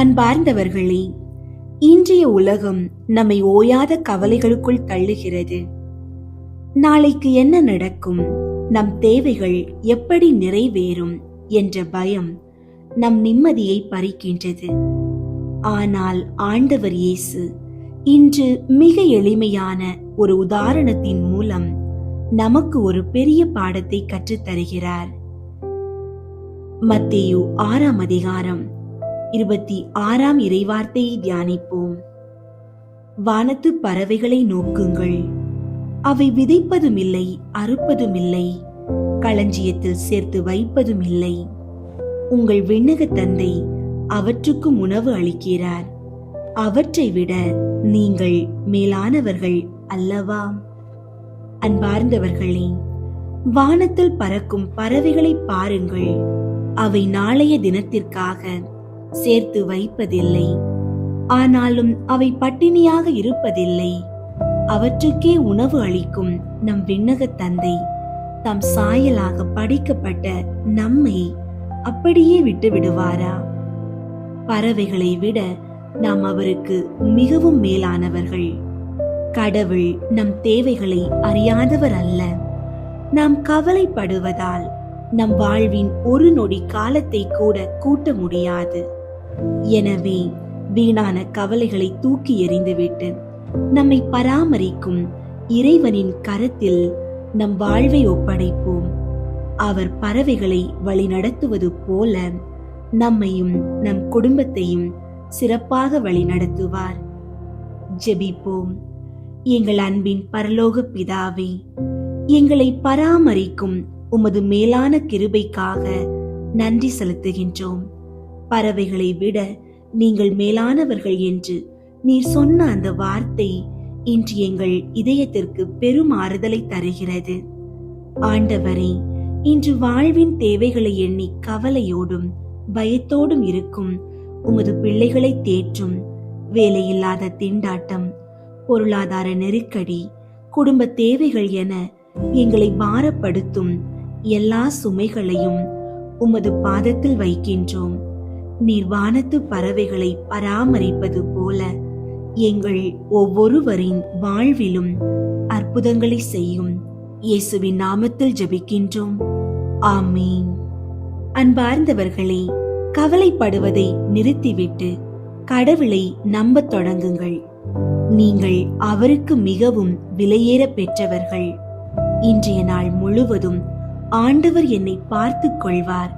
அன்பார்ந்தவர்களே, இன்றைய உலகம் நம்மை ஓயாத கவலைகளுக்குள் தள்ளுகிறது. நாளைக்கு என்ன நடக்கும், நம் தேவைகள் எப்படி நிறைவேறும் என்ற பயம் நம் நிம்மதியை பறிக்கின்றது. ஆனால் ஆண்டவர் இயேசு இன்று மிக எளிமையான ஒரு உதாரணத்தின் மூலம் நமக்கு ஒரு பெரிய பாடத்தை கற்றுத்தருகிறார். மத்தேயு 6ஆம் அதிகாரம் 26ஆம் இறைவார்த்தையை தியானிப்போம். வானத்து பறவைகளை நோக்குங்கள், அவை விதைப்பதுமில்லை, அறுப்பதுமில்லை, களஞ்சியத்தில் சேர்த்து வைப்பதுமில்லை. உங்கள் விண்ணக தந்தை அவற்றுக்கு உணவு அளிக்கிறார். அவற்றை விட நீங்கள் மேலானவர்கள் அல்லவா? அன்பார்ந்தவர்களே, வானத்தில் பறக்கும் பறவைகளை பாருங்கள். அவை நாளைய தினத்திற்காக சேர்த்து வைப்பதில்லை, ஆனாலும் அவை பட்டினியாக இருப்பதில்லை. அவற்றுக்கே உணவு அளிக்கும் நம் விண்ணக தந்தை தம் சாயலாக படைக்கப்பட்ட நம்மை அப்படியே விட்டு விடுவாரா? பறவைகளை விட நாம் அவருக்கு மிகவும் மேலானவர்கள். கடவுள் நம் தேவைகளை அறியாதவர் அல்ல. நாம் கவலைப்படுவதால் நம் வாழ்வின் ஒரு நொடி காலத்தை கூட கூட்ட முடியாது. எனவே வீணான கவலைகளை தூக்கி எறிந்துவிட்டு நம்மை பராமரிக்கும் இறைவனின் கரத்தில் நம் வாழ்வை ஒப்படைப்போம். அவர் பறவைகளை வழிநடத்துவது போல நம்மையும் நம் குடும்பத்தையும் சிறப்பாக வழிநடத்துவார். ஜெபிப்போம். எங்கள் அன்பின் பரலோக பிதாவே, எங்களை பராமரிக்கும் உமது மேலான கிருபைக்காக நன்றி செலுத்துகின்றோம். பறவைகளை விட நீங்கள் மேலானவர்கள் என்று நீர் சொன்ன அந்த வார்த்தை இன்று எங்கள் இதயத்திற்கு பெரும் ஆறுதலை தருகிறது. ஆண்டவரே, இன்று வாழ்வின் தேவைகளை எண்ணி கவலையோடும் பயத்தோடும் இருக்கும் உமது பிள்ளைகளை தேற்றும் வேலையில்லாத திண்டாட்டம், பொருளாதார நெருக்கடி, குடும்ப தேவைகள் என எங்களை பாரப்படுத்தும் எல்லா சுமைகளையும் உமது பாதத்தில் வைக்கின்றோம். நீர் வானத்து பறவைகளை பராமரிப்பது போல எங்கள் ஒவ்வொருவரின் வாழ்விலும் அற்புதங்களை செய்யும். இயேசுவின் நாமத்தில் ஜெபிக்கின்றோம். ஆமீன். அன்பார்ந்தவர்களே, கவலைப்படுவதை நிறுத்திவிட்டு கடவுளை நம்பத் தொடங்குங்கள். நீங்கள் அவருக்கு மிகவும் விலையேற பெற்றவர்கள். இன்றைய நாள் முழுவதும் ஆண்டவர் என்னை பார்த்துக் கொள்வார்.